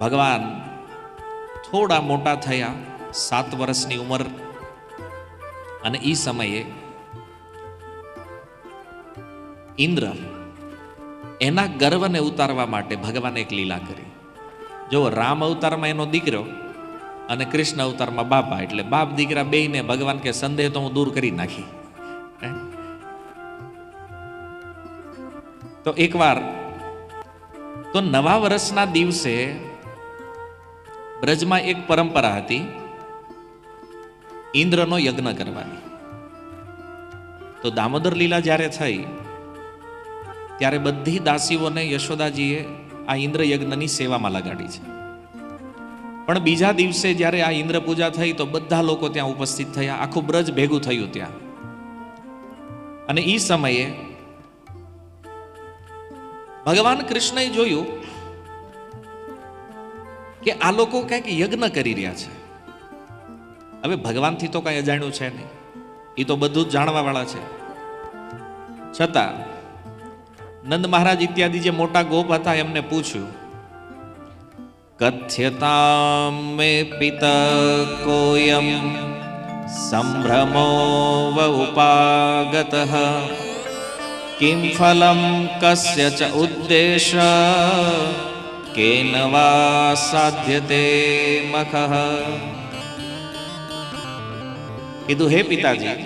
ભગવાન થોડા મોટા થયા, 7 વર્ષની ઉંમર, અને એ સમયે ઇન્દ્ર એના ગર્વને ઉતારવા માટે ભગવાને એક લીલા કરી. જો રામ અવતારમાં એનો દીકરો અને કૃષ્ણ અવતારમાં બાપા, એટલે બાપ દીકરા બેયને ભગવાન કે સંદેહ તો હું દૂર કરી નાખી. તો એકવાર તો નવા વર્ષના દિવસે બ્રજમાં એક પરંપરા હતી ઇન્દ્રનો યજ્ઞ કરવાની. તો દામોદર લીલા જ્યારે થઈ ત્યારે બધી દાસીઓને યશોદાજીએ આ ઇન્દ્ર યજ્ઞની સેવામાં લગાડી છે. પણ બીજા દિવસે જ્યારે આ ઇન્દ્ર પૂજા થઈ તો બધા લોકો ત્યાં ઉપસ્થિત થયા, આખું બ્રજ ભેગું થયું ત્યાં. અને એ સમયે ભગવાન કૃષ્ણએ જોયું કે આ લોકો કંઈક યજ્ઞ કરી રહ્યા છે. હવે ભગવાનથી તો કઈ અજાણ્યું છે નહીં, એ તો બધું જ જાણવા વાળા છે. છતાં નંદ મહારાજ ઇત્યાદિ જે મોટા ગોપ હતા એમને પૂછ્યું, કથ્યતામ મે પિતા કોયમ સંભ્રમો વ ઉપાગતઃ કિમ ફલમ કસ્ય ચ ઉદ્દેશ કેન વા સાધ્યતે મખઃ. કીધું, હે પિતાજી,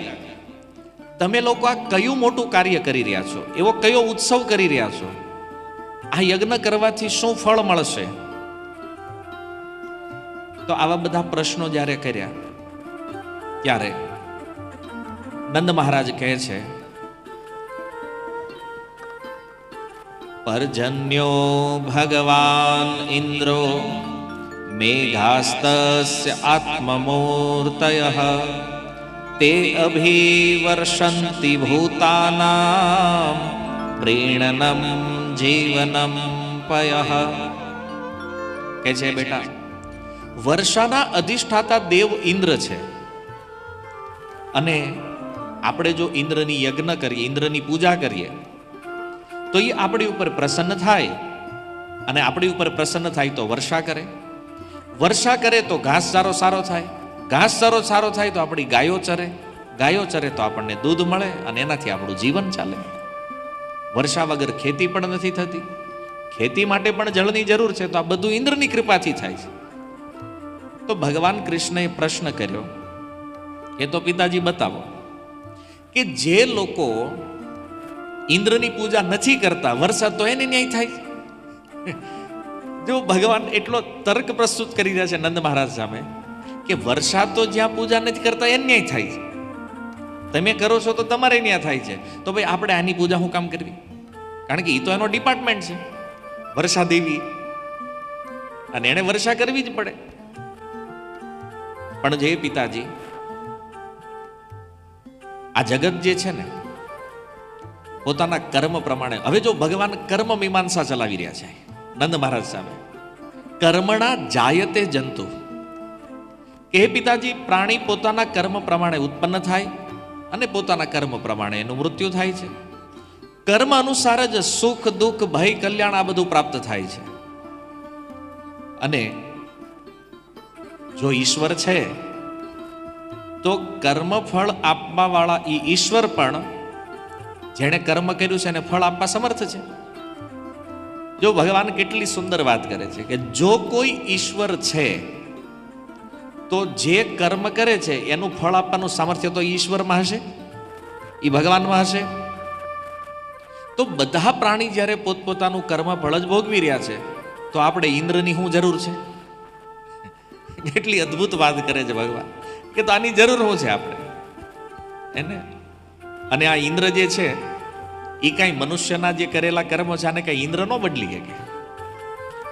તમે લોકો આ કયું મોટું કાર્ય કરી રહ્યા છો, એવો કયો ઉત્સવ કરી રહ્યા છો, આ યજ્ઞ કરવાથી શું ફળ મળશે? તો આવા બધા પ્રશ્નો જ્યારે કર્યા ત્યારે નંદ મહારાજ કહે છે, પર્જન્યો ભગવાન ઇન્દ્રો મેઘાસ્તસ્ય આત્મમૂર્તયઃ તે અભિવર્ષન્તિ ભૂતાનામ પ્રીણનમ જીવનમ પયઃ. કે છે, બેટા, વર્ષાના અધિષ્ઠાતા દેવ ઇન્દ્ર છે, અને આપણે જો ઇન્દ્રની યજ્ઞ કરીએ, ઇન્દ્રની પૂજા કરીએ, તો એ આપણી ઉપર પ્રસન્ન થાય, અને આપણી ઉપર પ્રસન્ન થાય તો વર્ષા કરે, વર્ષા કરે તો ઘાસચારો સારો થાય, ઘાસચારો સારો થાય તો આપણી ગાયો ચરે, ગાયો ચરે તો આપણને દૂધ મળે, અને એનાથી આપણું જીવન ચાલે. વર્ષા વગર ખેતી પણ નથી થતી, ખેતી માટે પણ જળની જરૂર છે, તો આ બધું ઇન્દ્રની કૃપાથી થાય છે. તો ભગવાન કૃષ્ણએ પ્રશ્ન કર્યો, એ તો પિતાજી બતાવો, કે જે લોકો ઇન્દ્રની પૂજા નથી કરતા, વરસાદ તો એને ન્યાય થાય. જો ભગવાન એટલો તર્ક પ્રસ્તુત કરી રહ્યા છે નંદ મહારાજ સામે, કે વરસાદ તો જ્યાં પૂજા નથી કરતા એને ન્યાય થાય છે, તમે કરો છો તો તમારે ન્યાય થાય છે, તો ભાઈ આપણે આની પૂજા શું કામ કરવી? કારણ કે એ તો એનો ડિપાર્ટમેન્ટ છે, વર્ષા દેવી, અને એને વર્ષા કરવી જ પડે. પણ જે પિતાજી, આ જગત જે છે ને પોતાના કર્મ પ્રમાણે, હવે જો ભગવાન કર્મ મીમાંસા ચલાવી રહ્યા છે નંદ મહારાજ સામે, કર્મણા જાયતે જંતુ, કે પિતાજી, પ્રાણી પોતાના કર્મ પ્રમાણે ઉત્પન્ન થાય અને પોતાના કર્મ પ્રમાણે એનું મૃત્યુ થાય છે. કર્મ અનુસાર જ સુખ દુઃખ ભય કલ્યાણ આ બધું પ્રાપ્ત થાય છે. અને જો ઈશ્વર છે તો કર્મ ફળ આપવા વાળા એ ઈશ્વર પણ જેણે કર્મ કર્યું છે એને ફળ આપવા સમર્થ છે. જો ભગવાન કેટલી સુંદર વાત કરે છે કે જો કોઈ ઈશ્વર છે તો જે કર્મ કરે છે એનું ફળ આપવાનું સામર્થ્ય તો ઈશ્વરમાં હશે, એ ભગવાનમાં હશે. તો બધા પ્રાણી જ્યારે પોતપોતાનું કર્મ ફળ જ ભોગવી રહ્યા છે, તો આપણે ઇન્દ્રની શું જરૂર છે? કેટલી અદ્ભુત વાત કરે છે ભગવાન, કે તો આની જરૂર શું છે આપણે એને? અને આ ઇન્દ્ર જે છે એ કાંઈ મનુષ્યના જે કરેલા કર્મો છે આને કાંઈ ઇન્દ્ર નો બદલી શકે.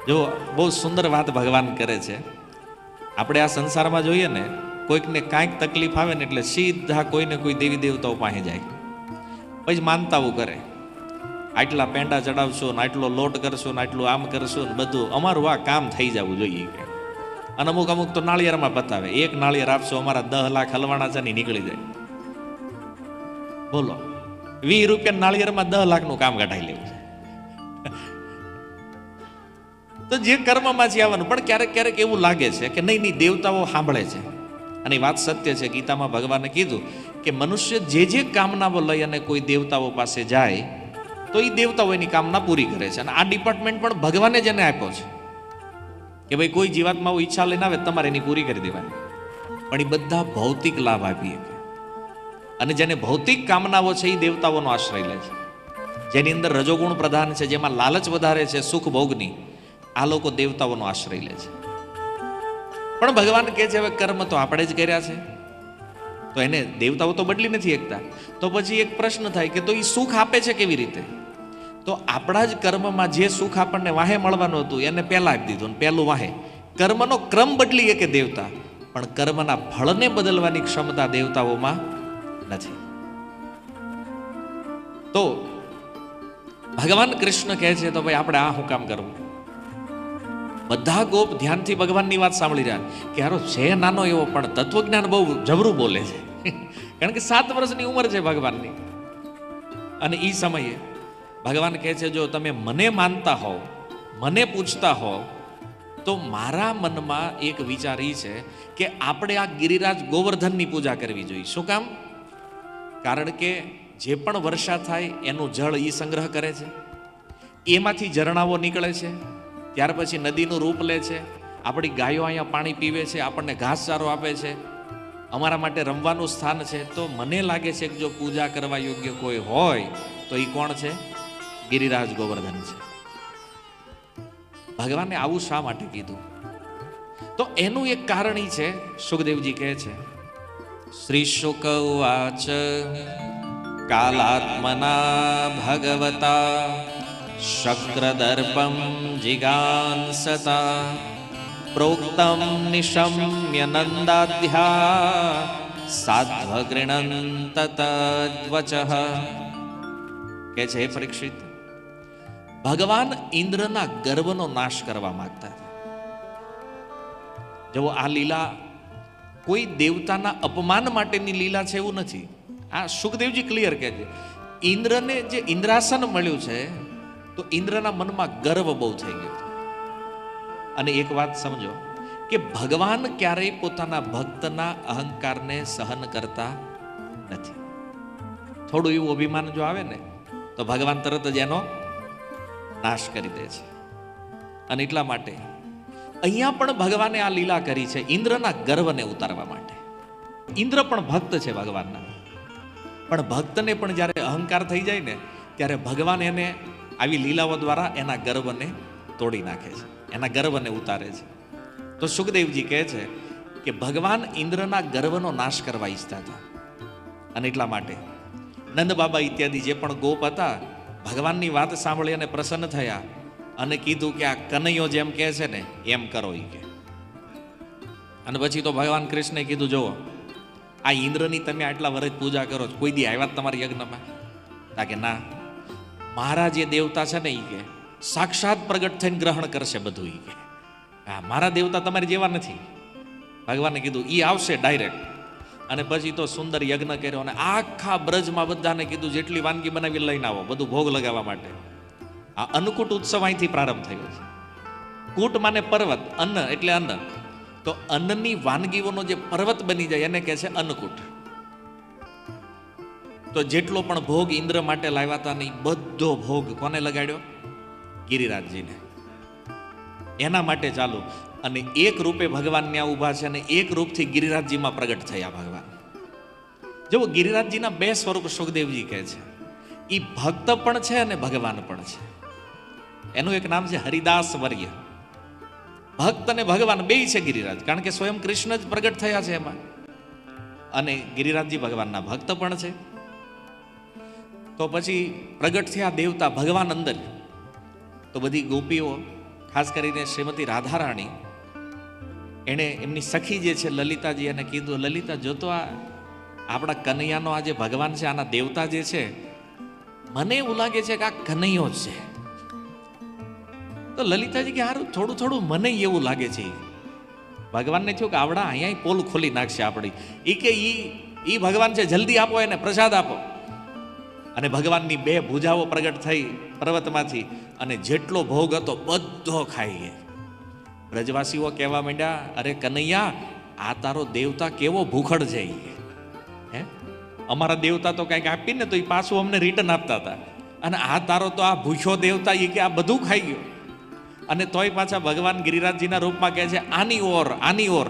જો બહુ સુંદર વાત ભગવાન કરે છે. આપણે આ સંસારમાં જોઈએ ને, કોઈકને કાંઈક તકલીફ આવે ને એટલે સીધા કોઈને કોઈ દેવી દેવતાઓ પાસે જાય, પછી માનતાઓ કરે, આટલા પેંડા ચડાવશું ને, આટલો લોટ કરશું ને, આટલું આમ કરશું ને, બધું અમારું આ કામ થઈ જવું જોઈએ. અને અમુક અમુક તો નાળિયેરમાં બતાવે, એક નાળિયેર આપશો અમારા 10 લાખ હલવાના છે ને નીકળી જાય. બોલો, 20 રૂપિયા નાળિયેરમાં 10 લાખનું કામ કઢાઈ લેવું છે. તો જે કર્મમાંથી આવવાનું. પણ ક્યારેક ક્યારેક એવું લાગે છે કે નહીં નહીં, દેવતાઓ સાંભળે છે. અને વાત સત્ય છે. ગીતામાં ભગવાને કીધું કે મનુષ્ય જે કામનાઓ લઈ અને કોઈ દેવતાઓ પાસે જાય તો એ દેવતાઓ એની કામના પૂરી કરે છે. અને આ ડિપાર્ટમેન્ટ પણ ભગવાને જ એને આપ્યો છે કે ભાઈ કોઈ જીવાત્માઓ ઈચ્છા લઈને આવે તમારે એની પૂરી કરી દેવાની. પણ એ બધા ભૌતિક લાભ આપીએ. અને જેને ભૌતિક કામનાઓ છે એ દેવતાઓનો આશ્રય લે છે. જેની અંદર રજોગુણ પ્રધાન છે, જેમાં લાલચ વધારે છે સુખ ભોગની, આ લોકો દેવતાઓનો આશ્રય લે છે. પણ ભગવાન કહે છે હવે કર્મ તો આપણે જ કર્યા છે, તો એને દેવતાઓ તો બદલી નથી શકતા. તો પછી એક પ્રશ્ન થાય કે તો એ સુખ આપે છે કેવી રીતે? તો આપણા જ કર્મમાં જે સુખ આપણને વાહે મળવાનું હતું એને પહેલા આપી દીધું. પહેલું વાહે. કર્મનો ક્રમ બદલી શકે દેવતા, પણ કર્મના ફળને બદલવાની ક્ષમતા દેવતાઓમાં નથી. તો ભગવાન કૃષ્ણ કહે છે તો ભાઈ આપણે આ શું કામ કરવું? બધા ગોપ ધ્યાનથી ભગવાનની વાત સાંભળી રહ્યા કે હારો છે નાનો એવો પણ તત્વજ્ઞાન બહુ જબરું બોલે છે. કારણ કે 7 વર્ષની ઉંમર છે ભગવાનની. અને એ સમયે ભગવાન કહે છે જો તમે મને માનતા હોવ, મને પૂછતા હોવ, તો મારા મનમાં એક વિચાર એ છે કે આપણે આ ગિરિરાજ ગોવર્ધનની પૂજા કરવી જોઈએ. શું કામ? કારણ કે જે પણ વર્ષા થાય એનું જળ એ સંગ્રહ કરે છે, એમાંથી ઝરણાઓ નીકળે છે, ત્યાર પછી નદીનું રૂપ લે છે, આપણી ગાયો અહીંયા પાણી પીવે છે, આપણને ઘાસચારો આપે છે, અમારા માટે રમવાનું સ્થાન છે. તો મને લાગે છે કે જો પૂજા કરવા યોગ્ય કોઈ હોય તો એ કોણ છે? ગિરિરાજ ગોવર્ધન છે. ભગવાને આવું શા માટે કીધું? તો એનું એક કારણ ઈ છે. સુખદેવજી કહે છે શ્રી શુક ઉવાચ કાલાત્મના ભગવતા શક્રદર્પમ જિગાંસતા પ્રોક્તમ નિશમ્ય નંદાધ્યા સાધ્વ ગૃણંત તદ્વચઃ. કે છે પરીક્ષિત, ભગવાન ઇન્દ્રના ગર્વનો નાશ કરવા માંગતા હતા. જો આ લીલા કોઈ દેવતાના અપમાન માટેની લીલા છે એવું નથી. આ સુખદેવજી ક્લિયર કહે છે. ઇન્દ્રને જે ઇન્દ્રાસન મળ્યું છે તો ઇન્દ્રના મનમાં ગર્વ બહુ થઈ ગયો. અને એક વાત સમજો કે ભગવાન ક્યારેય પોતાના ભક્તના અહંકારને સહન કરતા નથી. થોડું એવું અભિમાન જો આવે ને તો ભગવાન તરત જ એનો નાશ કરી દે છે. અને એટલા માટે અહીંયા પણ ભગવાને આ લીલા કરી છે ઇન્દ્રના ગર્વને ઉતારવા માટે. ઇન્દ્ર પણ ભક્ત છે ભગવાનના, પણ ભક્તને પણ જ્યારે અહંકાર થઈ જાય ને ત્યારે ભગવાન એને આવી લીલાઓ દ્વારા એના ગર્વને તોડી નાખે છે, એના ગર્વને ઉતારે છે. તો સુખદેવજી કહે છે કે ભગવાન ઇન્દ્રના ગર્વનો નાશ કરવા ઈચ્છતા હતા. અને એટલા માટે નંદ બાબા ઇત્યાદિ જે પણ ગોપ હતા ભગવાનની વાત સાંભળી અને પ્રસન્ન થયા અને કીધું કે આ કનૈયો જેમ કહે છે ને એમ કરો ઈ કે. અને પછી તો ભગવાન કૃષ્ણે કીધું જુઓ આ ઇન્દ્રની તમે આટલા વર્ષ પૂજા કરો છો, કોઈ દી આવ્યા તમારા યજ્ઞમાં? તા કે ના, મારા જે દેવતા છે ને ઈ કે સાક્ષાત પ્રગટ થઈને ગ્રહણ કરશે બધું. ઈ કે હા, મારા દેવતા તમારી જેવા નથી. ભગવાને કીધું ઈ આવશે ડાયરેક્ટ. અને પછી તો સુંદર યજ્ઞ કર્યો અને આખા બ્રજમાં બધાને કીધું જેટલી વાનગી બનાવી લઈને આવો, બધું ભોગ લગાવવા માટે. આ અન્નકૂટ ઉત્સવ અહીંથી પ્રારંભ થયો છે. કૂટ માને પર્વત, અન્ન એટલે અન્ન. તો અન્નની વાનગીઓનો જે પર્વત બની જાય એને કહે છે અન્નકૂટ. તો જેટલો પણ ભોગ ઇન્દ્ર માટે લાવ્યા હતા ને બધો ભોગ કોને લગાડ્યો? ગિરિરાજજીને. એના માટે ચાલુ. અને એક રૂપે ભગવાન ત્યાં ઊભા છે અને એક રૂપથી ગિરિરાજજીમાં પ્રગટ થયા ભગવાન. જો ગિરિરાજજીના 2 સ્વરૂપ સુખદેવજી કહે છે. એ ભક્ત પણ છે અને ભગવાન પણ છે. એનું એક નામ છે હરિદાસ વર્ય. ભક્ત અને ભગવાન બેય છે ગિરિરાજ, કારણ કે સ્વયં કૃષ્ણ જ પ્રગટ થયા છે એમાં. અને ગિરિરાજજી ભગવાનના ભક્ત પણ છે. તો પછી પ્રગટ થયા દેવતા ભગવાન અંદર. તો બધી ગોપીઓ, ખાસ કરીને શ્રીમતી રાધારાણી, એણે એમની સખી જે છે લલિતાજી એને કીધું, લલિતા જોતો આ આપણા કનૈયાનો આ જે ભગવાન છે આના દેવતા જે છે મને એવું લાગે છે કે આ કનૈયો જ છે. તો લલિતાજી કે હારું થોડું થોડું મને એવું લાગે છે. ભગવાનને થયું કે આવડા અહીંયા પોલ ખોલી નાખશે આપણી. એ કે ઈ ભગવાન છે, જલ્દી આપો એને પ્રસાદ આપો. અને ભગવાનની બે ભુજાઓ પ્રગટ થઈ પર્વતમાંથી, અને જેટલો ભોગ હતો બધો ખાઈ ગયા. બ્રજવાસીઓ કહેવા માંડ્યા, અરે કનૈયા, આ તારો દેવતા કેવો ભૂખડ છે. હે, અમારા દેવતા તો કંઈક આપીને તો એ પાછું અમને રિટર્ન આપતા હતા, અને આ તારો તો આ ભૂખ્યો દેવતા એ કે આ બધું ખાઈ ગયો. અને તોય પાછા ભગવાન ગિરિરાજજીના રૂપમાં કહે છે, આની ઓર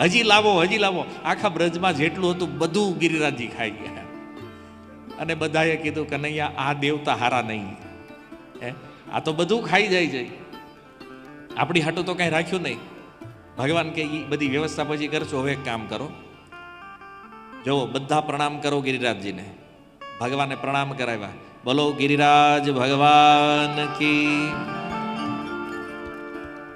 હજી લાવો, હજી લાવો. આખા બ્રજમાં જેટલું હતું બધું ગિરિરાજજી ખાઈ ગયા. અને બધાએ કીધું, કનૈયા, આ દેવતા હારા નહીં. હે, આ તો બધું ખાઈ જાય છે, આપણી હાટું તો કાંઈ રાખ્યું નહીં. ભગવાન કે એ બધી વ્યવસ્થા પછી કરશો, હવે એક કામ કરો, જો બધા પ્રણામ કરો ગિરિરાજજીને. ભગવાને પ્રણામ કરાવ્યા. બોલો ગિરિરાજ ભગવાન કી.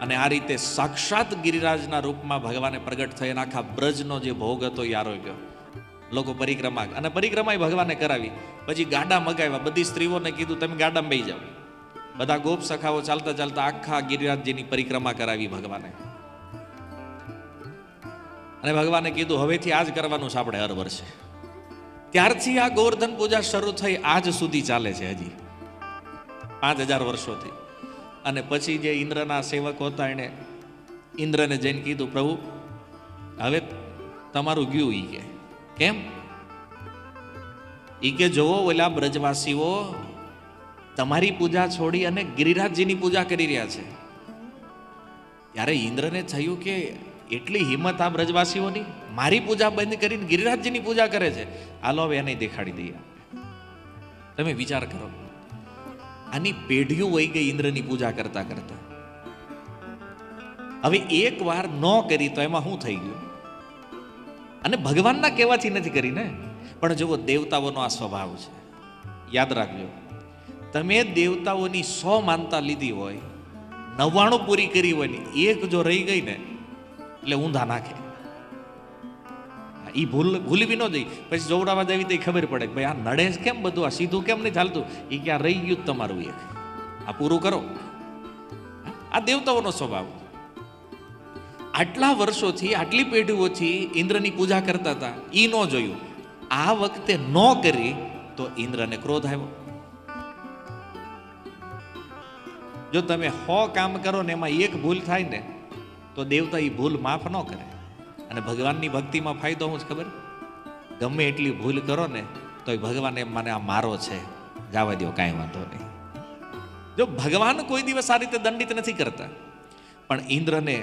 અને આ રીતે સાક્ષાત ગિરિરાજના રૂપમાં ભગવાને પ્રગટ થઈને આખા બ્રજનો જે ભોગ હતો એ આરોગ્યો. લોકો પરિક્રમા, અને પરિક્રમા ભગવાને કરાવી. પછી ગાડા મગાવ્યા, બધી સ્ત્રીઓને કીધું તમે ગાડામાં બેસી જાઓ. બધા ગોપ સખાઓ ચાલતા ચાલતા આખા ગિરિરાજજીની પરિક્રમા કરાવી ભગવાને. અને ભગવાને કીધું હવેથી આજ કરવાનું છે આપણે હર વર્ષે. ત્યારથી આ ગોવર્ધન પૂજા શરૂ થઈ, આજ સુધી ચાલે છે, હજી 5000 વર્ષોથી. અને પછી જે ઇન્દ્રના સેવકો હતા એને ઇન્દ્રને જઈને કીધું, પ્રભુ હવે તમારું ગયું. ઈ કે કેમ? ઈ કે જોવો, ઓલા બ્રજવાસીઓ તમારી પૂજા છોડી અને ગિરિરાજજીની પૂજા કરી રહ્યા છે. ત્યારે ઇન્દ્રને થયું કે એટલી હિંમત આ બ્રજવાસીઓની, મારી પૂજા બંધ કરીને ગિરિરાજજીની પૂજા કરે છે. હાલો હવે એને દેખાડી દઈએ. તમે વિચાર કરો, આની પેઢીઓ વહી ગઈ ઇન્દ્રની પૂજા કરતા કરતા. હવે એક વાર ન કરી તો એમાં શું થઈ ગયું? અને ભગવાનના કહેવાથી નથી કરી ને, પણ જુઓ દેવતાઓનો આ સ્વભાવ છે. યાદ રાખજો, તમે દેવતાઓની 100 માનતા લીધી હોય, 99 પૂરી કરી હોય ને એક જો રહી ગઈ ને એટલે ઊંધા નાખે. એ ભૂલવી ન જઈ, પછી જોવડાવા દેવી તો ખબર પડે કે ભાઈ આ નડે કેમ, બધું આ સીધું કેમ નહીં ચાલતું. એ ક્યાં રહી ગયું તમારું એક, આ પૂરું કરો. આ દેવતાઓનો સ્વભાવ. આટલા વર્ષોથી, આટલી પેઢીઓથી ઇન્દ્રની પૂજા કરતા હતા, એ ન જોયું. આ વખતે ન કરી તો ઇન્દ્રને ક્રોધ આવ્યો. જો તમે 100 કામ કરો ને એમાં એક ભૂલ થાય ને તો દેવતા એ ભૂલ માફ ન કરે. અને ભગવાનની ભક્તિમાં ફાયદો શું છે ખબર? ગમે એટલી ભૂલ કરો ને તો ભગવાન એમ માને આ મારો છે, જવા દો, કાંઈ વાંધો નહીં. જો ભગવાન કોઈ દિવસ આ રીતે દંડિત નથી કરતા, પણ ઇન્દ્રને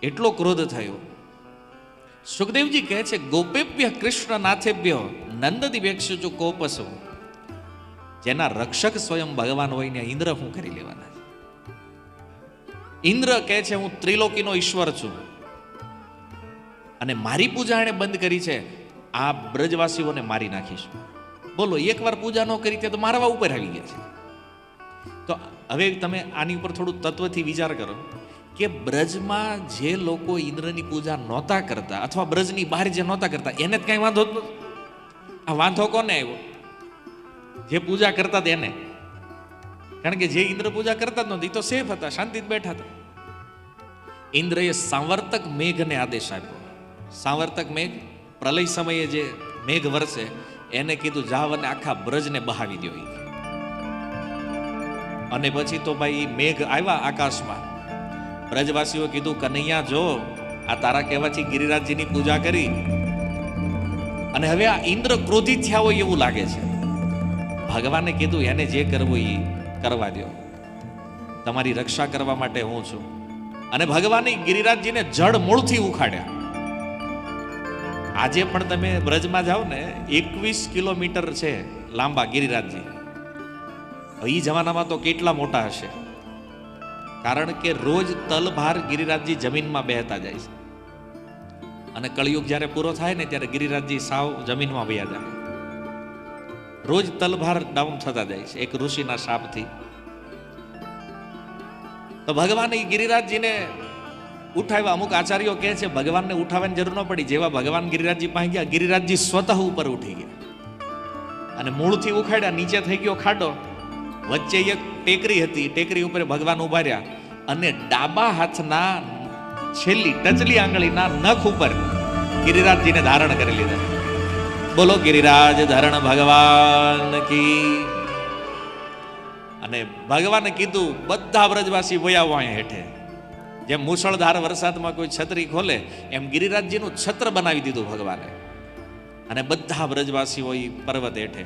એટલો ક્રોધ થયો. સુખદેવજી કહે છે, ગોપેભ્ય કૃષ્ણ નાથેભ્ય નંદદિવેક્ષુ કોપસો. જેના રક્ષક સ્વયં ભગવાન હોય ને ઇન્દ્ર શું કરી લેવાના? ઇન્દ્ર કહે છે, હું ત્રિલોકીનો ઈશ્વર છું અને મારી પૂજા એને બંધ કરી છે, આ બ્રજવાસીઓને મારી નાખીશ. બોલો, એકવાર પૂજા ન કરી તે તો મારવા ઉપર આવી ગયા છે. તો હવે તમે આની ઉપર થોડું તત્વથી વિચાર કરો કે બ્રજમાં જે લોકો ઇન્દ્રની પૂજા નહોતા કરતા, અથવા બ્રજની બહાર જે નહોતા કરતા, એને જ કઈ વાંધો જ નહોતો. આ વાંધો કોને આવ્યો? જે પૂજા કરતા હતા એને. કારણ કે જે ઇન્દ્ર પૂજા કરતા જ નહોતી તો સેફ હતા, શાંતિથી બેઠા હતા. ઇન્દ્રએ સાંવર્તક મેઘને આદેશ આપ્યો. સાંવર્તક મેઘ, પ્રલય સમયે જે મેઘ વરસે, એને કીધું જાવ અને આખા બ્રજને બહાવી દો. અને પછી તો ભાઈ મેઘ આવ્યા આકાશમાં. બ્રજવાસીઓ કીધું, કનૈયા જો, આ તારા કહેવાથી ગિરિરાજજીની પૂજા કરી અને હવે આ ઇન્દ્ર ક્રોધિત થયા હોય એવું લાગે છે. ભગવાને કીધું એને જે કરવું એ કરવા દો, તમારી રક્ષા કરવા માટે હું છું. અને ભગવાને ગિરિરાજજીને જડ મૂળથી ઉખાડ્યા. આજે પણ તમે બ્રજમાં જાઓ ને, 21 કિલોમીટર છે લાંબા ગિરિરાજજી. એ જમાનામાં તો કેટલા મોટા હશે, કારણ કે રોજ તલભાર ગિરિરાજજી જમીનમાં બેહતા જાય છે. અને કળિયુગ જ્યારે પૂરો થાય ને ત્યારે ગિરિરાજજી સાવ જમીનમાં વયા જાય. રોજ તલભાર ડાઉન થતા જાય છે એક ઋષિના શાપથી. તો ભગવાને ગિરિરાજજીને ઉઠાવ્યા. અમુક આચાર્યો કહે છે ભગવાનને ઉઠાવવાની જરૂર ન પડી. જેવા ભગવાન ગિરિરાજજી પાસે ગયા, ગિરિરાજજી સ્વતઃ ઉપર ઉઠી ગયા અને મૂળથી ઉખાડ્યા. નીચે થઈ ગયો ખાડો, વચ્ચે એક ટેકરી હતી, ટેકરી ઉપર ભગવાન ઉભા રહ્યા અને ડાબા હાથના છેલ્લી ટચલી આંગળીના નખ ઉપર ગિરિરાજજીને ધારણ કરી લીધા. બોલો ગિરિરાજ ધરણ ભગવાન કી. અને ભગવાને કીધું બધા બ્રજવાસી વયા અહીંયા હેઠે. જેમ મુશળધાર વરસાદમાં કોઈ છત્રી ખોલે એમ ગિરિરાજજીનું છત્ર બનાવી દીધું ભગવાને. અને બધા બ્રજવાસીઓ એ પર્વત હેઠે.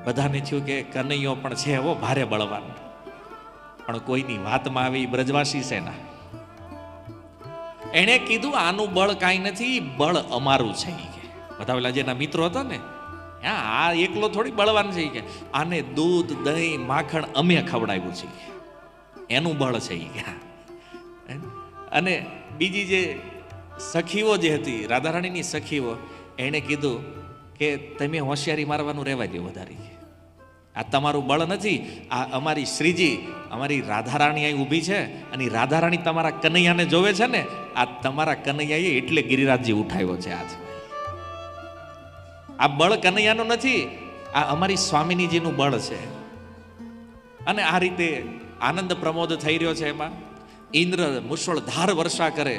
બધાને થયું કે કનૈયો પણ છે એવો ભારે બળવાન, પણ કોઈની વાતમાં આવી બ્રજવાસી છે ના. એણે કીધું આનું બળ કાંઈ નથી, બળ અમારું છે. બધા પેલા જેના મિત્રો હતા ને, આ એકલો થોડી બળવાન છે કે આને દૂધ દહીં માખણ અમે ખવડાવ્યું છે, એનું બળ છે. અને બીજી જે સખીઓ જે હતી રાધારાણીની સખીઓ, એણે કીધું કે તમે હોશિયારી મારવાનું રહેવા દો વધારે, આ તમારું બળ નથી, આ અમારી શ્રીજી અમારી રાધારાણી અહીં ઊભી છે અને રાધારાણી તમારા કનૈયાને જોવે છે ને, આ તમારા કનૈયાએ એટલે ગિરિરાજજી ઉઠાવ્યો છે. આજ આ બળ કનૈયાનું નથી, આ અમારી સ્વામિનીજીનું બળ છે. અને આ રીતે આનંદ પ્રમોદ થઈ રહ્યો છે. એમાં ઇન્દ્ર મુશળધાર વર્ષા કરે,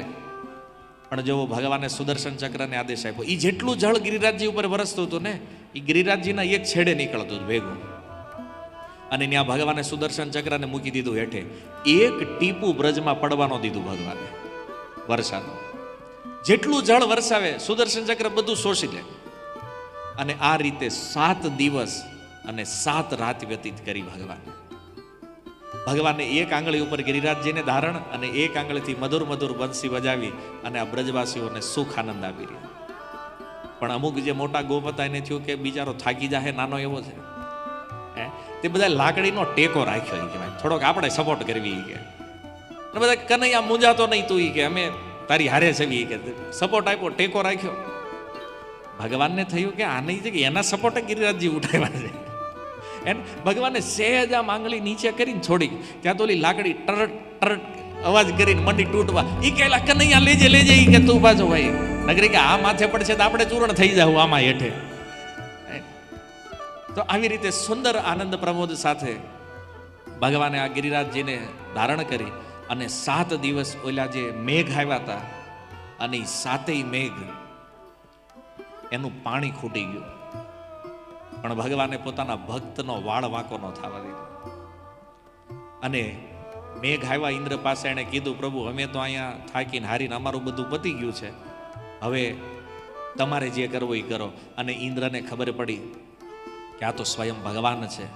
પણ જો ભગવાને સુદર્શન ચક્રને આદેશ આપ્યો, એ જેટલું જળ ગિરિરાજજી ઉપર વરસતું હતું ને, એ ગિરિરાજજીના એક છેડે નીકળતું હતું ભેગું. અને ત્યાં ભગવાને સુદર્શન ચક્રને મૂકી દીધું હેઠે. એક ટીપું બ્રજમાં પડવાનો દીધું ભગવાને વર્ષાનું. જેટલું જળ વરસાવે સુદર્શન ચક્ર બધું શોષી લે. અને આ રીતે 7 દિવસ અને 7 રાત વ્યતીત કરી ભગવાને. ભગવાને એક આંગળી ઉપર ગિરિરાજજીને ધારણ અને એક આંગળીથી મધુર મધુર બંસી વજાવી અને આ બ્રજવાસીઓને સુખ આનંદ આપી રહ્યા. પણ અમુક જે મોટા ગોપ હતા એને થયું કે બિચારો થાકી જાય, નાનો એવો છે, તે બધા લાકડીનો ટેકો રાખ્યો. કે ભાઈ થોડોક આપણે સપોર્ટ કરવી કે બધા કનૈયા મૂંઝાતો નહીં તું કે અમે તારી હારે છે કે સપોર્ટ આપ્યો, ટેકો રાખ્યો. ભગવાનને થયું કે આ નહીં છે કે એના સપોર્ટે ગિરિરાજજી ઉઠાવ્યા છે. એમ ભગવાને સહેજ આમ આંગળી નીચે કરીને છોડી, ત્યાં તો ઓલી લાકડી ટરટ ટરટ અવાજ કરીને મંડી તૂટવા. એ કહેલા કનૈયા લેજે લેજે કે તું પાછો ભાઈ નગરી કે આ માથે પડશે તો આપણે ચૂરણ થઈ જાવ આમાં હેઠે. તો આવી રીતે સુંદર આનંદ પ્રમોદ સાથે ભગવાને આ ગિરિરાજજીને ધારણ કરી અને 7 દિવસ ઓલા જે મેઘ આવ્યા હતા અને 7 મેઘ એનું પાણી ખૂટી ગયું. પણ ભગવાને પોતાના ભક્તનો વાળ વાંકો ન થવા દીધો. અને મેઘ આવ્યા ઇન્દ્ર પાસે, એણે કીધું પ્રભુ અમે તો અહીંયા થાકીને હારીને અમારું બધું પતી ગયું છે, હવે તમારે જે કરવું એ કરો. અને ઇન્દ્રને ખબર પડી કે આ તો સ્વયં ભગવાન છે.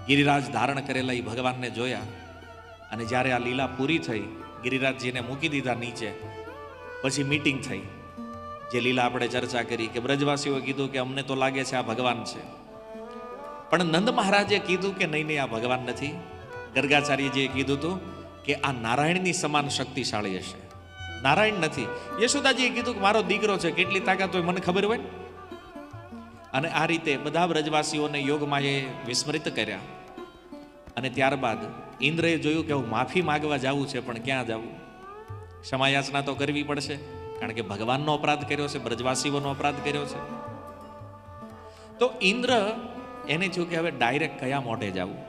ગિરિરાજ ધારણ કરેલા એ ભગવાનને જોયા. અને જ્યારે આ લીલા પૂરી થઈ, ગિરિરાજજીને મૂકી દીધા નીચે, પછી મીટિંગ થઈ. જે લીલા આપણે ચર્ચા કરી કે બ્રજવાસીઓએ કીધું કે અમને તો લાગે છે આ ભગવાન છે, પણ નંદ મહારાજે કીધું કે નહીં નહીં આ ભગવાન નથી. ગર્ગાચાર્યજીએ કીધું હતું કે આ નારાયણની સમાન શક્તિશાળી હશે, નારાયણ નથી. યશોદાજીએ કીધું કે મારો દીકરો છે, કેટલી તાકાત હોય મને ખબર હોય. અને આ રીતે બધા બ્રજવાસીઓને યોગમાએ વિસ્મૃત કર્યા. અને ત્યારબાદ ઇન્દ્રએ જોયું કે હું માફી માગવા જવું છે, પણ ક્યાં જવું? ક્ષમાયાચના તો કરવી પડશે, કારણ કે ભગવાનનો અપરાધ કર્યો છે, બ્રજવાસીઓનો અપરાધ કર્યો છે. તો ઇન્દ્ર એને થયું કે હવે ડાયરેક્ટ કયા મોઢે જવું?